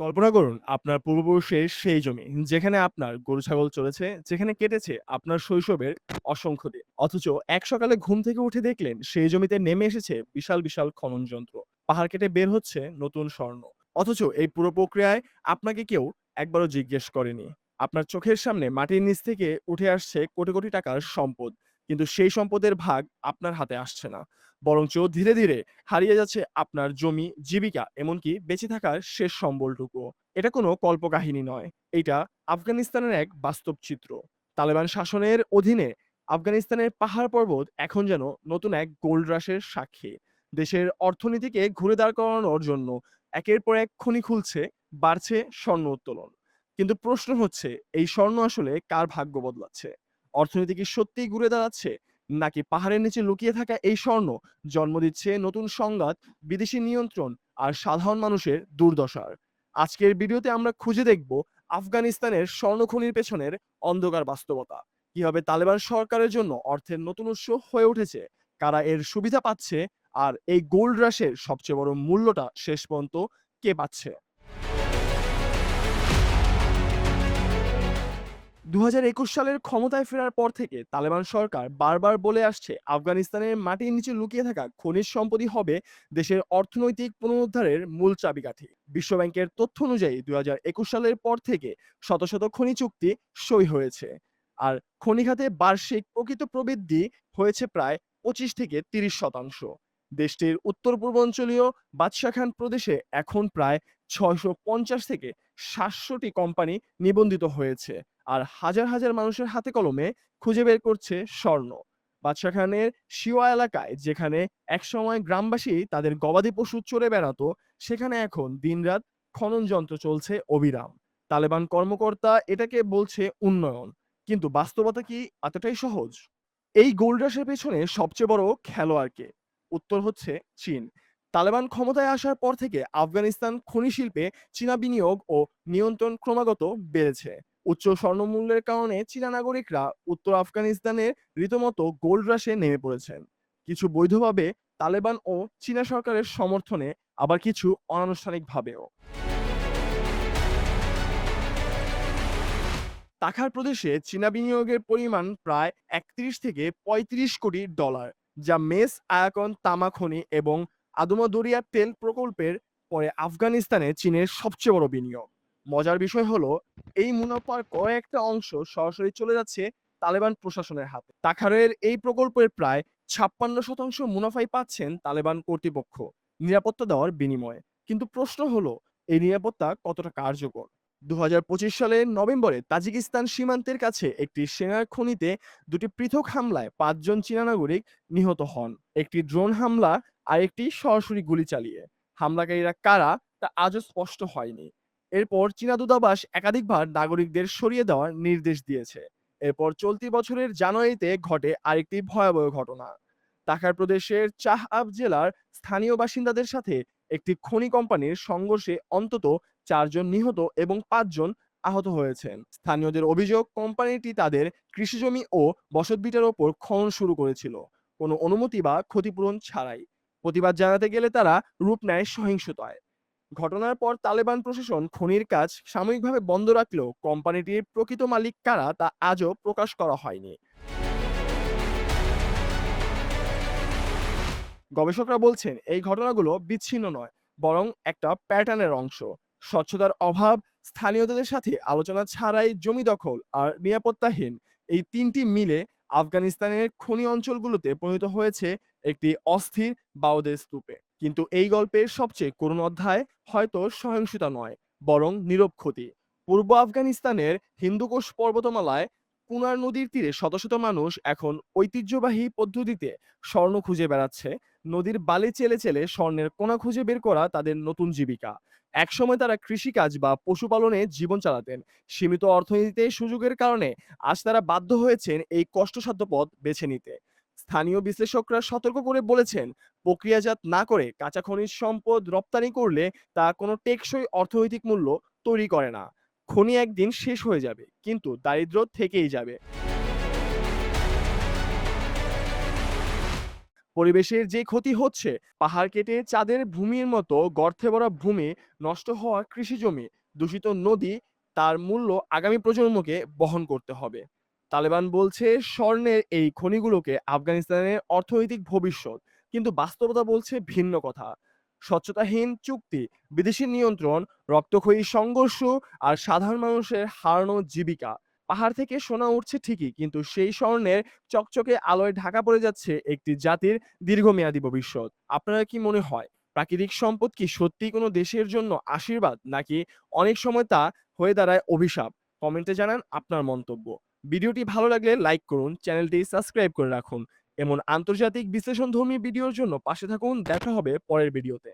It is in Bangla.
কল্পনা করুন আপনার পূর্বপুরুষের সেই জমি যেখানে আপনার গরু ছাগল চলেছে, যেখানে কেটেছে আপনার শৈশবের অসংখ্য দিন। অথচ এক সকালে ঘুম থেকে উঠে দেখলেন সেই জমিতে নেমে এসেছে বিশাল বিশাল খনন যন্ত্র। পাহাড় কেটে বের হচ্ছে নতুন স্বর্ণ। অথচ এই পুরো প্রক্রিয়ায় আপনাকে কেউ একবারও জিজ্ঞেস করেনি। আপনার চোখের সামনে মাটির নিচ থেকে উঠে আসছে কোটি কোটি টাকার সম্পদ, কিন্তু সেই সম্পদের ভাগ আপনার হাতে আসছে না। বরঞ্চ ধীরে ধীরে হারিয়ে যাচ্ছে আপনার জমি, জীবিকা, এমনকি বেঁচে থাকার শেষ সম্বলটুকুও। এটা কোনো কল্পকাহিনী নয়। এটা আফগানিস্তানের এক বাস্তব চিত্র। তালেবান শাসনের অধীনে আফগানিস্তানের পাহাড় পর্বত এখন যেন নতুন এক গোল্ড রাশের সাক্ষী। দেশের অর্থনীতিকে ঘুরে দাঁড় করানোর জন্য একের পর এক খনি খুলছে, বাড়ছে স্বর্ণ উত্তোলন। কিন্তু প্রশ্ন হচ্ছে, এই স্বর্ণ আসলে কার ভাগ্য বদলাচ্ছে? অর্থনীতি কি সত্যিই ঘুরে দাঁড়াচ্ছে? নাকি পাহাড়ের নিচে লুকিয়ে থাকা এই স্বর্ণ জন্ম দিচ্ছে নতুন সংঘাত, বিদেশি নিয়ন্ত্রণ আর সাধারণ মানুষের দুর্দশার? আজকের ভিডিওতে আমরা খুঁজে দেখব আফগানিস্তানের স্বর্ণখনির পেছনের অন্ধকার বাস্তবতা। কিভাবে তালেবান সরকারের জন্য অর্থের নতুন উৎস হয়ে উঠেছে, কারা এর সুবিধা পাচ্ছে, আর এই গোল্ড রাশের সবচেয়ে বড় মূল্যটা শেষ পর্যন্ত কে পাচ্ছে। ২০২১ সালের ক্ষমতায় ফেরার পর থেকে তালেবান সরকার বারবার বলে আসছে আফগানিস্তানের মাটির নিচে লুকিয়ে থাকা খনিজ সম্পদই হবে দেশের অর্থনৈতিক পুনরুদ্ধারের মূল চাবিকাঠি। বিশ্বব্যাংকের তথ্য অনুযায়ী ২০২১ সালের পর থেকে শত শত খনি চুক্তি সই হয়েছে। আর খনি খাতে বার্ষিক প্রকৃত প্রবৃদ্ধি হয়েছে প্রায় ২৫ থেকে ৩০%। দেশটির উত্তর পূর্বাঞ্চলীয় বাদশা খান প্রদেশে এখন প্রায় ৬৫০ থেকে ৭০০টি কোম্পানি নিবন্ধিত হয়েছে, আর হাজার হাজার মানুষের হাতে কলমে খুঁজে বের করছে স্বর্ণ। বাদশা খানের সিওয়া এলাকায়, যেখানে একসময় গ্রামবাসী তাদের গবাদি পশু চড়ে বেড়াতো, সেখানে এখন দিনরাত খনন যন্ত্র চলছে অবিরাম। তালেবান কর্মকর্তা এটাকে বলছে উন্নয়ন, কিন্তু বাস্তবতা কি এতটাই সহজ? এই গোল্ড রাশের পেছনে সবচেয়ে বড় খেলোয়াড় কে? উত্তর হচ্ছে চীন। তালেবান ক্ষমতায় আসার পর থেকে আফগানিস্তান খনি শিল্পে চীনা বিনিয়োগ ও নিয়ন্ত্রণ ক্রমাগত বেড়েছে। উচ্চ স্বর্ণমূল্যের কারণে চীনা নাগরিকরা উত্তর আফগানিস্তানের রীতিমতো গোল্ড রাশে নেমে পড়েছেন। কিছু বৈধভাবে তালেবান ও চীনা সরকারের সমর্থনে, আবার কিছু অনানুষ্ঠানিকভাবেও। তাখার প্রদেশে চীনা বিনিয়োগের পরিমাণ প্রায় ৩১ থেকে ৩৫ কোটি ডলার, যা মেস আয়াকন তামা খনি এবং আদমা দরিয়া তেল প্রকল্পের পরে আফগানিস্তানে চীনের সবচেয়ে বড় বিনিয়োগ। মজার বিষয় হলো, এই মুনাফার কয়েকটা অংশ সরাসরি চলে যাচ্ছে তালেবান প্রশাসনের হাতে। তাখারের এই প্রকল্পের প্রায় ৫৬% মুনাফাই পাচ্ছেন তালেবান কর্তৃপক্ষ নিরাপত্তা দেওয়ার বিনিময়ে। কিন্তু প্রশ্ন হলো, এই নিরাপত্তা কতটা কার্যকর? ২০২৫ সালের নভেম্বরে তাজিকিস্তান সীমান্তের কাছে একটি সেনার খনিতে দুটি পৃথক হামলায় ৫ জন চীনা নাগরিক নিহত হন। একটি ড্রোন হামলা আর একটি সরাসরি গুলি চালিয়ে। হামলাকারীরা কারা তা আজও স্পষ্ট হয়নি। এরপর চীনা দূতাবাস একাধিকবার নাগরিকদের সরিয়ে দেওয়ার নির্দেশ দিয়েছে। এরপর চলতি বছরের জানুয়ারিতে ঘটে আরেকটি ভয়াবহ ঘটনা। তাখার প্রদেশের চাহ আব জেলার স্থানীয় বাসিন্দাদের সাথে একটি খনি কোম্পানির সংঘর্ষে অন্তত ৪ জন নিহত এবং ৫ জন আহত হয়েছেন। স্থানীয়দের অভিযোগ, কোম্পানিটি তাদের কৃষিজমি ও বসতভিটার ওপর খনন শুরু করেছিল, কোনো অনুমতি বা ক্ষতিপূরণ ছাড়াই। প্রতিবাদ জানাতে গেলে তারা রূপ নেয় সহিংসতায়। ঘটনার পর তালেবান প্রশাসন খনির কাজ সাময়িকভাবে বন্ধ রাখলেও কোম্পানিটির প্রকৃত মালিক কারা তা আজও প্রকাশ করা হয়নি। গবেষকরা বলছেন এই ঘটনাগুলো বিচ্ছিন্ন নয়, বরং একটা প্যাটার্নের অংশ। স্বচ্ছতার অভাব, স্থানীয়দের সাথে আলোচনা ছাড়াই জমি দখল আর নিরাপত্তাহীন, এই তিনটি মিলে আফগানিস্তানের খনি অঞ্চলগুলোতে পরিণত হয়েছে একটি অস্থির বাউদের স্তূপে। কিন্তু এই গল্পের সবচেয়ে করুণ অধ্যায় হয়তো সহিংসতা নয়, বরং নীরব ক্ষতি। পূর্ব আফগানিস্তানের হিন্দুকুশ পর্বতমালায় কুনার নদীর তীরে শত শত মানুষ এখন ঐতিহ্যবাহী পদ্ধতিতে স্বর্ণ খুঁজে বেড়াচ্ছে। নদীর বালি চেলে চেলে স্বর্ণের কোনা খুঁজে বের করা তাদের নতুন জীবিকা। একসময় তারা কৃষিকাজ বা পশুপালনে জীবন চালাতেন। সীমিত অর্থনীতিতে সুযোগের কারণে আজ তারা বাধ্য হয়েছেন এই কষ্টসাধ্য পথ বেছে নিতে। স্থানীয় বিশ্লেষকরা সতর্ক করে বলেছেন, প্রক্রিয়াজাত না করে কাঁচা খনিজ সম্পদ রপ্তানি করলে তা কোনো টেকসই অর্থনৈতিক মূল্য তৈরি করে না। খনি একদিন শেষ হয়ে যাবে, কিন্তু দারিদ্র্য থেকেই যাবে। পরিবেশের যে ক্ষতি হচ্ছে, পাহাড় কেটে চাঁদের ভূমির মতো গর্তে ভরা ভূমি, নষ্ট হওয়া কৃষি জমি, দূষিত নদী, তার মূল্য আগামী প্রজন্মকে বহন করতে হবে। তালেবান বলছে স্বর্ণের এই খনিগুলোকে আফগানিস্তানের অর্থনৈতিক ভবিষ্যৎ, কিন্তু বাস্তবতা বলছে ভিন্ন কথা। স্বচ্ছতাহীন চুক্তি, বিদেশি নিয়ন্ত্রণ, রক্তক্ষয়ী সংঘর্ষ আর সাধারণ মানুষের হারানো জীবিকা। পাহাড় থেকে সোনা উঠছে ঠিকই, কিন্তু সেই স্বর্ণের চকচকে আলোয় ঢাকা পড়ে যাচ্ছে একটি জাতির দীর্ঘমেয়াদী ভবিষ্যৎ। আপনার কি মনে হয়, প্রাকৃতিক সম্পদ কি সত্যিই কোনো দেশের জন্য আশীর্বাদ, নাকি অনেক সময় তা হয়ে দাঁড়ায় অভিশাপ? কমেন্টে জানান আপনার মন্তব্য। ভিডিওটি ভালো লাগলে লাইক করুন, চ্যানেলটি সাবস্ক্রাইব করে রাখুন। এমন আন্তর্জাতিক বিশ্লেষণধর্মী ভিডিওর জন্য পাশে থাকুন। দেখা হবে পরের ভিডিওতে।